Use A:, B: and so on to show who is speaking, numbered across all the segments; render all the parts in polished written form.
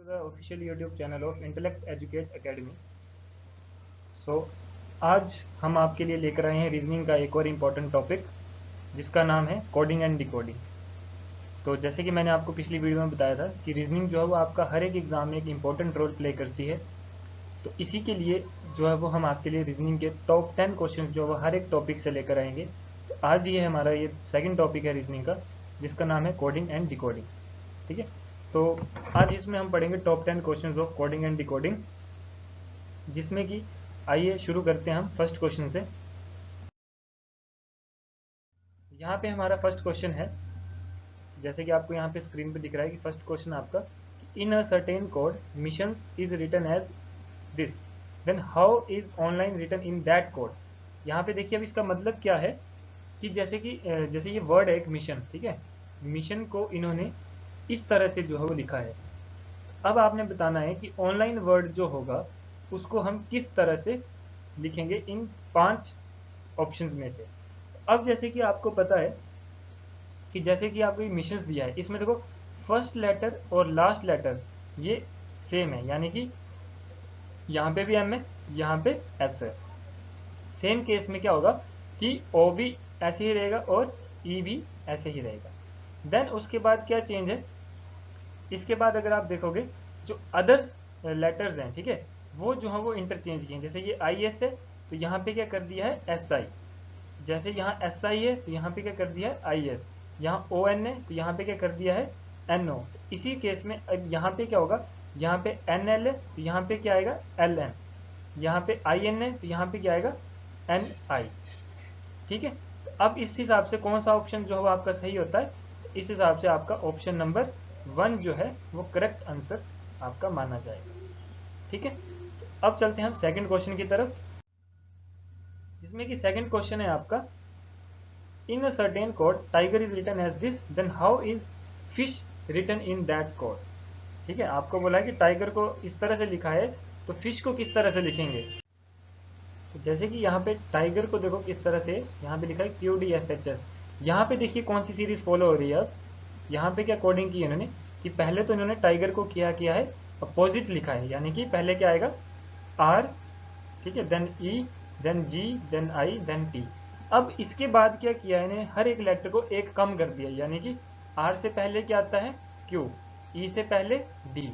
A: the official YouTube channel of Intellect Educate Academy. So आज हम आपके लिए लेकर आए हैं रीजनिंग का एक और इम्पोर्टेंट टॉपिक जिसका नाम है कोडिंग एंड डिकोडिंग। तो जैसे कि मैंने आपको पिछली वीडियो में बताया था कि रीजनिंग जो है वो आपका हर एक एग्ज़ाम में एक इम्पोर्टेंट रोल प्ले करती है। तो इसी के लिए जो है वो हम आपके लिए रीजनिंग के टॉप 10 क्वेश्चन जो है वो हर एक टॉपिक से लेकर आएंगे। तो आज ये हमारा ये सेकंड टॉपिक है रीजनिंग का, जिसका नाम है कोडिंग एंड डिकोडिंग। ठीक है, तो आज इसमें हम पढ़ेंगे top 10 questions of coding and decoding, जिसमें कि आइए शुरू करते हैं हम फर्स्ट क्वेश्चन से। यहाँ पे हमारा फर्स्ट क्वेश्चन है, जैसे कि आपको यहाँ पे स्क्रीन पे दिख रहा है कि फर्स्ट क्वेश्चन आपका in a certain code mission is written as this, then how is online written in that code. यहाँ पे देखिए अब इसका मतलब क्या है कि जैसे ये वर्ड है एक मिशन, ठीक है, मिशन को इन्होंने इस तरह से जो है वो लिखा है। अब आपने बताना है कि ऑनलाइन वर्ड जो होगा उसको हम किस तरह से लिखेंगे इन 5 ऑप्शंस में से। अब जैसे कि आपको पता है कि जैसे कि आपको मिशंस दिया है, इसमें देखो फर्स्ट लेटर और लास्ट लेटर ये सेम है, यानी कि यहाँ पे भी एम है, यहाँ पे एस है। सेम केस में क्या होगा कि ओ भी ऐसे ही रहेगा और ई भी ऐसे ही रहेगा। देन उसके बाद क्या चेंज है, इसके बाद अगर आप देखोगे जो अदर्स लेटर्स हैं, ठीक है, वो जो है वो इंटरचेंज किए हैं। जैसे ये आई एस है तो यहाँ पे क्या कर दिया है एस आई, जैसे यहाँ एस आई है तो यहाँ पे क्या कर दिया है आई एस, यहाँ ओ एन है तो यहाँ पे क्या कर दिया है एन ओ। इसी केस में अब यहाँ पे क्या होगा, यहाँ पे एन एल है तो यहाँ पे क्या आएगा एल एन, यहाँ पे आई एन है तो यहाँ पे क्या आएगा एन आई। ठीक है, तो अब इस हिसाब से कौन सा ऑप्शन जो है वो आपका सही होता है, तो इस हिसाब से आपका ऑप्शन नंबर 1 जो है वो करेक्ट आंसर आपका माना जाएगा। ठीक है, तो अब चलते हैं हम सेकंड क्वेश्चन की तरफ, जिसमें कि सेकंड क्वेश्चन है आपका in a certain code tiger is written as this, then how is fish written in that code. ठीक है, आपको बोला है कि टाइगर को इस तरह से लिखा है तो फिश को किस तरह से लिखेंगे। तो जैसे कि यहाँ पे टाइगर को देखो किस तरह से, यहाँ पे लिखा है Q D F H S. यहाँ पे देखिए कौन सी सीरीज फॉलो हो रही है। अब यहाँ पे क्या कोडिंग की है इन्होंने कि पहले तो इन्होंने टाइगर को किया है अपोजिट लिखा है, यानी कि पहले क्या आएगा आर, ठीक है, then E, then G, then I, then T. अब इसके बाद क्या किया इन्हें, हर एक लेटर को एक कम कर दिया, यानी कि आर से पहले क्या आता है क्यू, ई से पहले डी,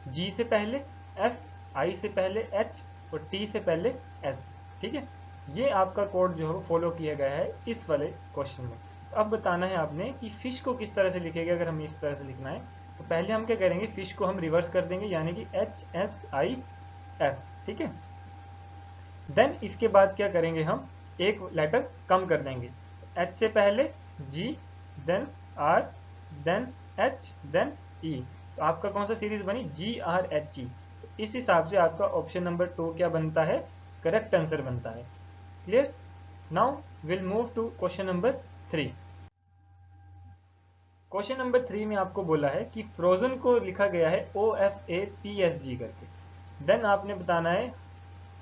A: जी से पहले एफ, आई से पहले एच और टी से पहले एस। ठीक है, ये आपका कोड जो है वो फॉलो किया गया है इस वाले क्वेश्चन में। तो अब बताना है आपने कि फिश को किस तरह से लिखेगा। अगर हमें इस तरह से लिखना है तो पहले हम क्या करेंगे, फिश को हम रिवर्स कर देंगे, यानी कि एच एस आई एफ। ठीक है, देन इसके बाद क्या करेंगे, हम एक लेटर कम कर देंगे, एच से पहले G, then R, then H, then E. तो आपका कौन सा सीरीज बनी, जी आर एच ई। तो इस हिसाब से आपका ऑप्शन नंबर 2 क्या बनता है, करेक्ट आंसर बनता है। Clear, now will move to question number 3। Question number 3 में आपको बोला है कि फ्रोजन को लिखा गया है O F A P S G करके, देन आपने बताना है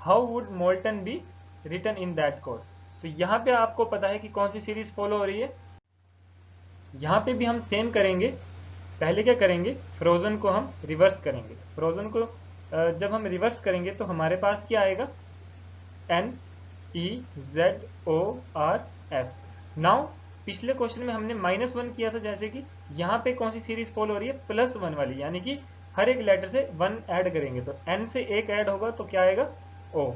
A: how would molten be written in that code. तो यहाँ पे आपको पता है कि कौन सी सीरीज फॉलो हो रही है, यहाँ पे भी हम सेम करेंगे। पहले क्या करेंगे, फ्रोजन को हम रिवर्स करेंगे। फ्रोजन को जब हम रिवर्स करेंगे तो हमारे पास क्या आएगा, N E Z O R F. Now पिछले क्वेश्चन में हमने -1 किया था, जैसे कि यहाँ पे कौन सी सीरीज फॉलो हो रही है, +1 वाली, यानी कि हर एक लेटर से 1 ऐड करेंगे। तो एन से एक ऐड होगा तो क्या आएगा ओ,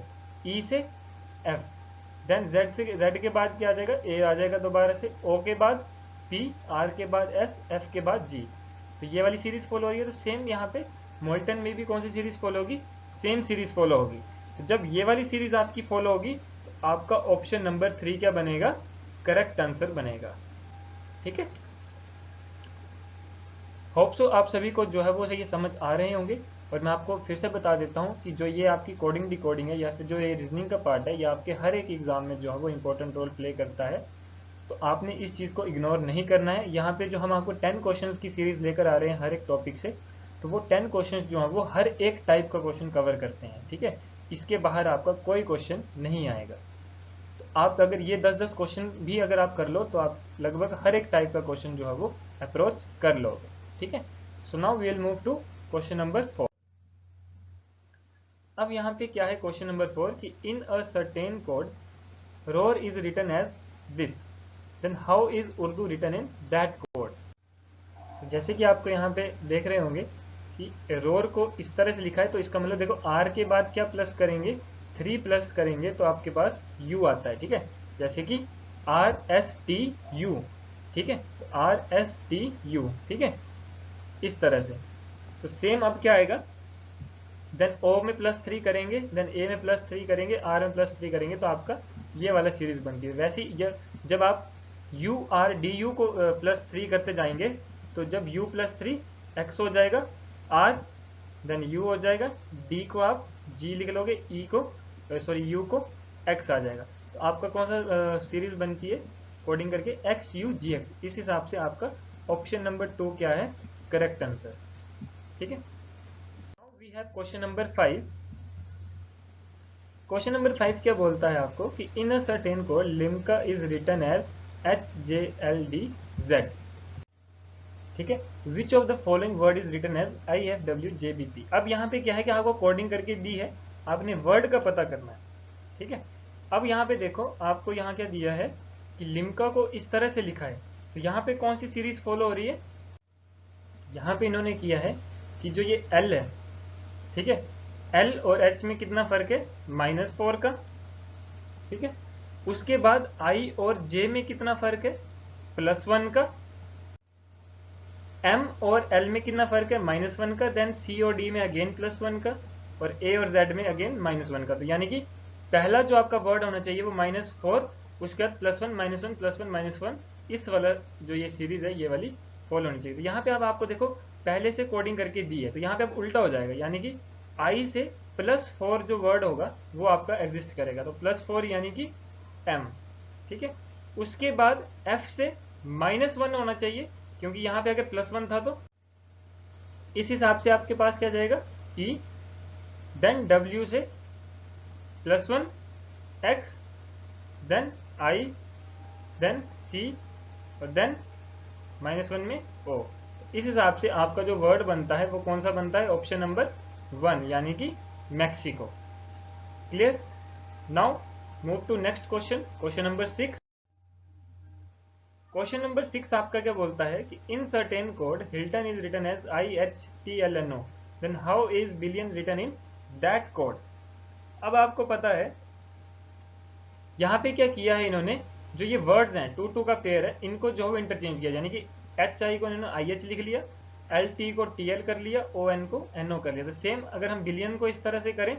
A: ई से एफ, देन जेड से, जेड के बाद क्या आ जाएगा ए आ जाएगा दोबारा से, ओ के बाद पी, आर के बाद एस, एफ के बाद जी। तो ये वाली सीरीज फॉलो हो रही है। तो सेम यहाँ पे मोल्टन में भी कौन सी सीरीज फॉलो होगी, सेम सीरीज फॉलो होगी। तो जब ये वाली सीरीज आपकी फॉलो होगी तो आपका ऑप्शन नंबर 3 क्या बनेगा, करेक्ट आंसर बनेगा। ठीक है, होप सो आप सभी को जो है वो ये समझ आ रहे होंगे। और मैं आपको फिर से बता देता हूँ कि जो ये आपकी कोडिंग डिकोडिंग है या फिर जो ये रीजनिंग का पार्ट है, ये आपके हर एक एग्जाम में जो है वो इंपॉर्टेंट रोल प्ले करता है। तो आपने इस चीज़ को इग्नोर नहीं करना है। यहाँ पे जो हम आपको 10 क्वेश्चंस की सीरीज लेकर आ रहे हैं हर एक टॉपिक से, तो वो 10 क्वेश्चंस जो हैं वो हर एक टाइप का क्वेश्चन कवर करते हैं। ठीक है, इसके बाहर आपका कोई क्वेश्चन नहीं आएगा। तो आप अगर ये 10-10 क्वेश्चन भी अगर आप कर लो तो आप लगभग हर एक टाइप का क्वेश्चन जो है वो अप्रोच कर लोगे। ठीक है, so now we will move to question number 4। अब यहाँ पे क्या है क्वेश्चन नंबर 4 कि in a certain code roar is written as this, then how is Urdu written in that code. जैसे कि आपको यहाँ पे देख रहे होंगे कि रोर को इस तरह से लिखा है, तो इसका मतलब देखो आर के बाद क्या प्लस करेंगे, 3 प्लस करेंगे तो आपके पास यू आता है, ठीक है। जैसे कि आर एस टी यू, ठीक है, तो आर एस टी यू, ठीक है, इस तरह से। तो सेम अब क्या आएगा, देन ओ में +3 करेंगे, देन ए में +3 करेंगे, आर में +3 करेंगे, तो आपका ये वाला सीरीज बनती है। वैसे ही जब आप यू आर डी यू को +3 करते जाएंगे, तो जब u +3 x हो जाएगा, r देन u हो जाएगा, d को आप g लिख लोगे, e को सॉरी u को x आ जाएगा। तो आपका कौन सा सीरीज बनती है कोडिंग करके, x u g x। इस हिसाब से आपका ऑप्शन नंबर 2 क्या है, करेक्ट आंसर, ठीक है। Now we have question number 5। Question number 5 क्या बोलता है आपको कि in a certain code Limca is written as HJLDZ, ठीक है, which of the following word is written as IFWJBP। अब यहाँ पे क्या है कि आपको कोडिंग करके दी है, आपने वर्ड का पता करना है, ठीक है। अब यहाँ पे देखो आपको यहाँ क्या दिया है कि लिम्का को इस तरह से लिखा है, तो यहाँ पे कौन सी सीरीज फॉलो हो रही है, यहाँ पे इन्होंने किया है कि जो ये L है, ठीक है, L और H में कितना फर्क है, -4 का, ठीक है। उसके बाद I और J में कितना फर्क है, +1 का। M और L में कितना फर्क है, -1 का। देन C और D में अगेन +1 का, और A और Z में अगेन -1 का। तो यानी कि पहला जो आपका वर्ड होना चाहिए वो -4, उसके बाद +1 -1 +1 -1, इस वाला जो ये सीरीज है ये वाली फॉलो होनी चाहिए। तो यहाँ पे अब आपको देखो पहले से कोडिंग करके दी है, तो यहाँ पे अब उल्टा हो जाएगा, यानी कि I से +4 जो वर्ड होगा वो आपका एग्जिस्ट करेगा, तो +4 यानी कि M, ठीक है। उसके बाद F से -1 होना चाहिए, क्योंकि यहाँ पे अगर +1 था तो इस हिसाब से आपके पास क्या जाएगा, E, देन W से +1 X, देन I, देन C, और देन -1 में O। इस हिसाब से आपका जो वर्ड बनता है वो कौन सा बनता है, ऑप्शन नंबर 1 यानी कि Mexico. Clear. Now move to next question, question number 6। Question number 6 आपका क्या बोलता है कि in certain code Hilton is written as IHTLNO, then how is billion written in that code. अब आपको पता है यहाँ पे क्या किया है इन्होंने, जो ये वर्ड्स हैं 2 2 का पेयर है, इनको जो है इंटरचेंज किया, यानी कि HI को इन्होंने IH लिख लिया, LT को TL कर लिया, ON को NO कर लिया। तो सेम अगर हम बिलियन को इस तरह से करें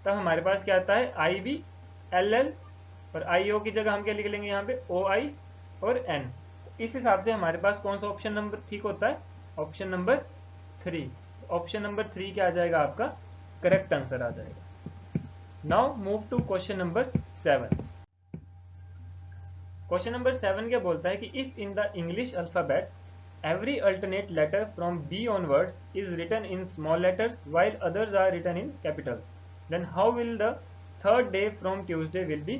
A: तब हमारे पास क्या आता है, IB LL, और IO की जगह हम क्या लिख लेंगे यहाँ पे OI और N। इस हिसाब से हमारे पास कौन सा ऑप्शन नंबर ठीक होता है, ऑप्शन नंबर 3। ऑप्शन नंबर 3 क्या आ जाएगा, आपका करेक्ट आंसर आ जाएगा। Now move to question number 7। Question number 7 क्या बोलता है कि if in the English alphabet every alternate letter from B onwards is written in small letters while others are written in capitals, then how will the third day from Tuesday will be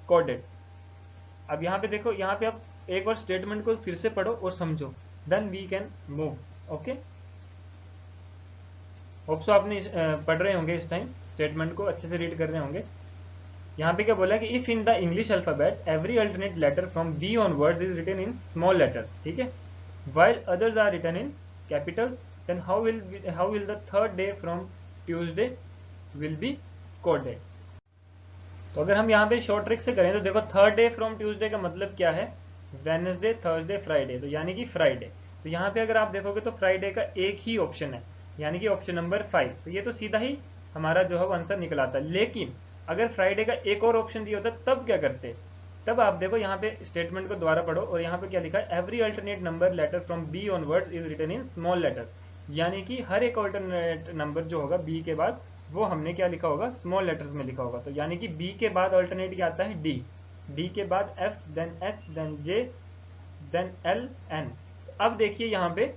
A: coded। अब यहाँ पे देखो, यहाँ पे आप एक बार statement को फिर से पढ़ो और समझो, then we can move. Okay, hope so आपने पढ़ रहे होंगे इस टाइम, स्टेटमेंट को अच्छे से रीड कर रहे होंगे। यहाँ पे क्या बोला है कि if in the English alphabet every alternate letter from B onwards is written in small letters, ठीक है, while others are written in capitals, then how will the third day from Tuesday will be coded। तो अगर हम यहाँ पे short trick से करें तो देखो थर्ड डे फ्रॉम ट्यूसडे का मतलब क्या है, वेडनेसडे थर्सडे फ्राइडे, तो यानी कि फ्राइडे। तो यहाँ पे अगर आप देखोगे तो फ्राइडे का एक ही ऑप्शन है, यानी कि ऑप्शन नंबर 5। तो ये तो सीधा ही हमारा जो है आंसर निकल आता है। लेकिन अगर फ्राइडे का एक और ऑप्शन दिया होता तब क्या करते, तब आप देखो यहाँ पे स्टेटमेंट को दोबारा पढ़ो, और यहाँ पे क्या लिखा है, every alternate number letter from B onwards is written in small letter, यानी कि हर एक अल्टरनेट नंबर जो होगा बी के बाद वो हमने क्या लिखा होगा, स्मॉल लेटर्स में लिखा होगा। तो यानी कि बी के बाद अल्टरनेट क्या आता है, डी, डी के बाद एफ, देन एच, देन जे, देन एल, एन। अब देखिए यहाँ पे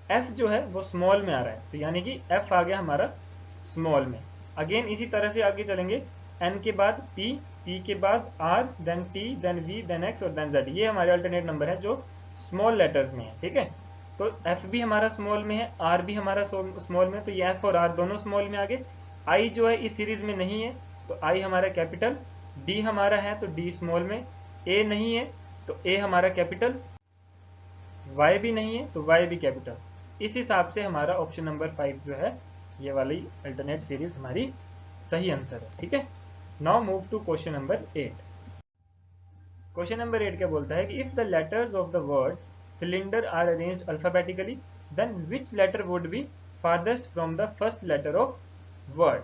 A: एफ जो है वो स्मॉल में आ रहा है, तो यानी कि एफ आ गया हमारा स्मॉल में। अगेन इसी तरह से आगे चलेंगे, एन के बाद पी, पी के बाद R, then T, then V, then X और देन जेड। ये हमारे अल्टरनेट नंबर है जो स्मॉल लेटर्स में है, ठीक है। तो एफ भी हमारा स्मॉल में है, आर भी हमारा स्मॉल में है, तो ये एफ और आर दोनों स्मॉल में आ गए। आई जो है इस सीरीज में नहीं है तो आई हमारा कैपिटल, डी हमारा है तो डी स्मॉल में, ए नहीं है तो ए हमारा कैपिटल, वाई भी नहीं है तो वाई भी कैपिटल। इस हिसाब से हमारा ऑप्शन नंबर 5 जो है ये वाली अल्टरनेट सीरीज हमारी सही आंसर है। ठीक है, now move to question number 8। Question number 8 क्या बोलता है कि if the letters of the word cylinder are arranged alphabetically then which letter would be farthest from the first letter of word.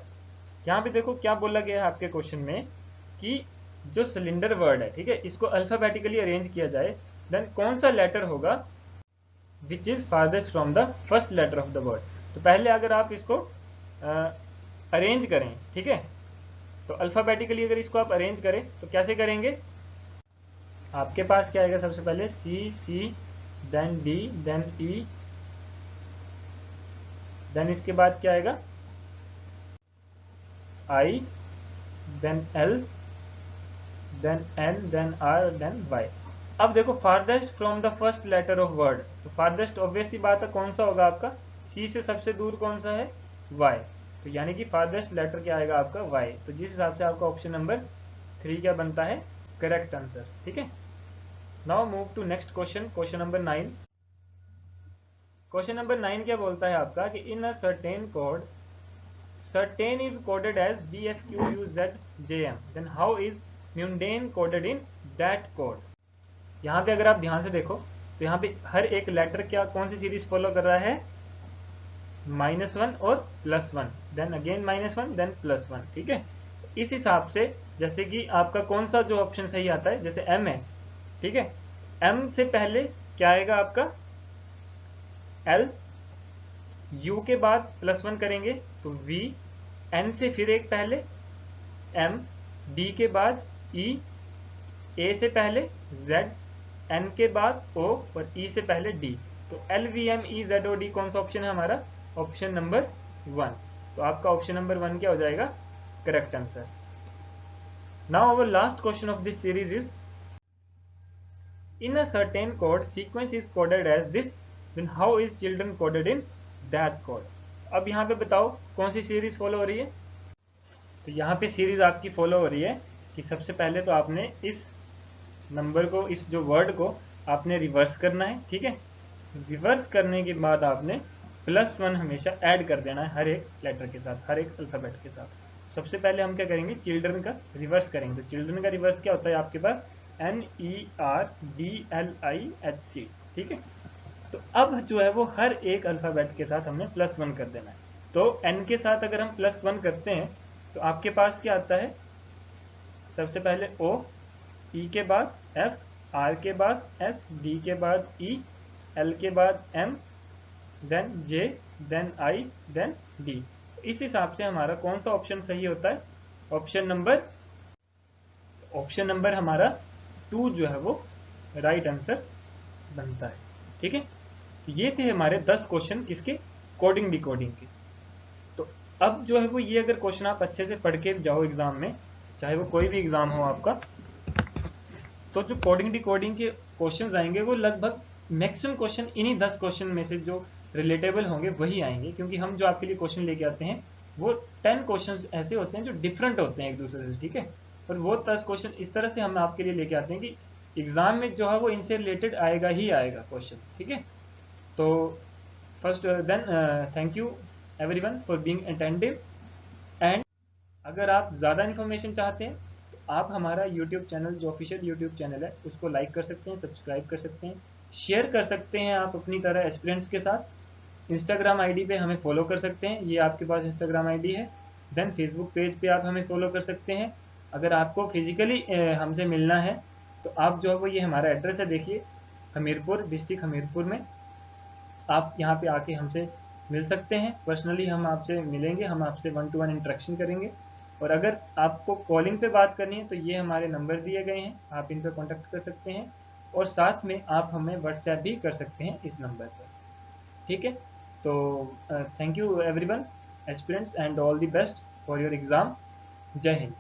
A: यहाँ पे देखो क्या बोला गया है आपके क्वेश्चन में कि जो सिलेंडर वर्ड है, ठीक है, इसको अल्फाबेटिकली अरेंज किया जाए, देन कौन सा लेटर होगा which is farthest from the first letter of the word. तो पहले अगर आप इसको अरेंज करें, ठीक है, तो अल्फाबेटिकली अगर इसको आप अरेंज करें तो कैसे करेंगे, आपके पास क्या आएगा, सबसे पहले C then D then E, then इसके बाद क्या आएगा I, then L, then N, then R, then Y. अब देखो farthest from the first letter of word, तो फारदेस्ट ऑब्वियस ही बात है कौन सा होगा आपका, सी से सबसे दूर कौन सा है, वाई, तो यानी कि फारदेस्ट लेटर क्या आएगा आपका वाई। तो जिस हिसाब से आपका ऑप्शन नंबर 3 क्या बनता है, करेक्ट आंसर। ठीक है, now move to next question, question number 9। Question number 9 क्या बोलता है आपका कि in a certain code certain is coded as BFQUZJM, then how is mundane coded in that code। यहाँ पे अगर आप ध्यान से देखो तो यहाँ पे हर एक लेटर क्या कौन सी सीरीज फॉलो कर रहा है, -1 और +1, देन अगेन -1 देन +1। ठीक है, इस हिसाब से जैसे कि आपका कौन सा जो ऑप्शन सही आता है, जैसे M है, ठीक है, M से पहले क्या आएगा आपका L, U के बाद +1 करेंगे तो V, N से फिर एक पहले M, D के बाद E, A से पहले Z, N के बाद O और E से पहले D। तो LVMEZOD कौन सा ऑप्शन है हमारा, ऑप्शन नंबर 1। तो आपका ऑप्शन नंबर 1 क्या हो जाएगा, correct answer. Now our last question of this series is in a certain code sequence is coded as this, then how is children coded in that code. अब यहाँ पे बताओ कौन सी सीरीज फॉलो हो रही है, तो यहाँ पे सीरीज आपकी फॉलो हो रही है कि सबसे पहले तो आपने इस नंबर को, इस जो वर्ड को आपने रिवर्स करना है। ठीक है, रिवर्स करने के बाद आपने +1 हमेशा ऐड कर देना है हर एक लेटर के साथ, हर एक अल्फाबेट के साथ। सबसे पहले हम क्या करेंगे, चिल्ड्रन का रिवर्स करेंगे। तो चिल्ड्रन का रिवर्स क्या होता है आपके पास, NERDLIHC। ठीक है, तो अब जो है वो हर एक अल्फाबेट के साथ हमने +1 कर देना है। तो N के साथ अगर हम +1 करते हैं तो आपके पास क्या आता है, सबसे पहले O, E के बाद F, R के बाद S, D के बाद E, L के बाद M, then J, then I, then D। इस हिसाब से हमारा कौन सा ऑप्शन सही होता है, ऑप्शन नंबर हमारा 2 जो है वो राइट आंसर बनता है। ठीक है, ये थे हमारे 10 क्वेश्चन किसके, कोडिंग डिकोडिंग के। तो अब जो है वो ये अगर क्वेश्चन आप अच्छे से पढ़ के जाओ एग्जाम में, चाहे वो कोई भी एग्जाम हो आपका, तो जो कोडिंग डिकोडिंग के क्वेश्चन आएंगे वो लगभग मैक्सिमम क्वेश्चन इन्हीं 10 क्वेश्चन में से जो रिलेटेबल होंगे वही आएंगे, क्योंकि हम जो आपके लिए क्वेश्चन लेके आते हैं वो 10 क्वेश्चन ऐसे होते हैं जो डिफरेंट होते हैं एक दूसरे से। ठीक है, और वो 10 क्वेश्चन इस तरह से हम आपके लिए लेके आते हैं कि एग्जाम में जो है वो इनसे रिलेटेड आएगा ही आएगा क्वेश्चन। ठीक है, तो first then thank you everyone for being attentive. And अगर आप ज़्यादा इन्फॉर्मेशन चाहते हैं तो आप हमारा यूट्यूब चैनल, जो ऑफिशियल यूट्यूब चैनल है, उसको लाइक कर सकते हैं, सब्सक्राइब कर सकते हैं, शेयर कर सकते हैं आप अपनी तरह एस्पिरेंट्स के साथ। इंस्टाग्राम आईडी पे हमें फॉलो कर सकते हैं, ये आपके पास इंस्टाग्राम आईडी है। देन फेसबुक पेज पे आप हमें फॉलो कर सकते हैं। अगर आपको फिजिकली हमसे मिलना है तो आप जो है वो, ये हमारा एड्रेस है, देखिए, हमीरपुर, डिस्ट्रिक्ट हमीरपुर में। आप यहाँ पे आके हमसे मिल सकते हैं, पर्सनली हम आपसे मिलेंगे, हम आपसे 1 to 1 इंटरेक्शन करेंगे। और अगर आपको कॉलिंग पे बात करनी है तो ये हमारे नंबर दिए गए हैं, आप इन पर कॉन्टैक्ट कर सकते हैं, और साथ में आप हमें व्हाट्सएप भी कर सकते हैं इस नंबर पर। ठीक है, तो thank you everyone, aspirants, and all the best for your exam. जय हिंद।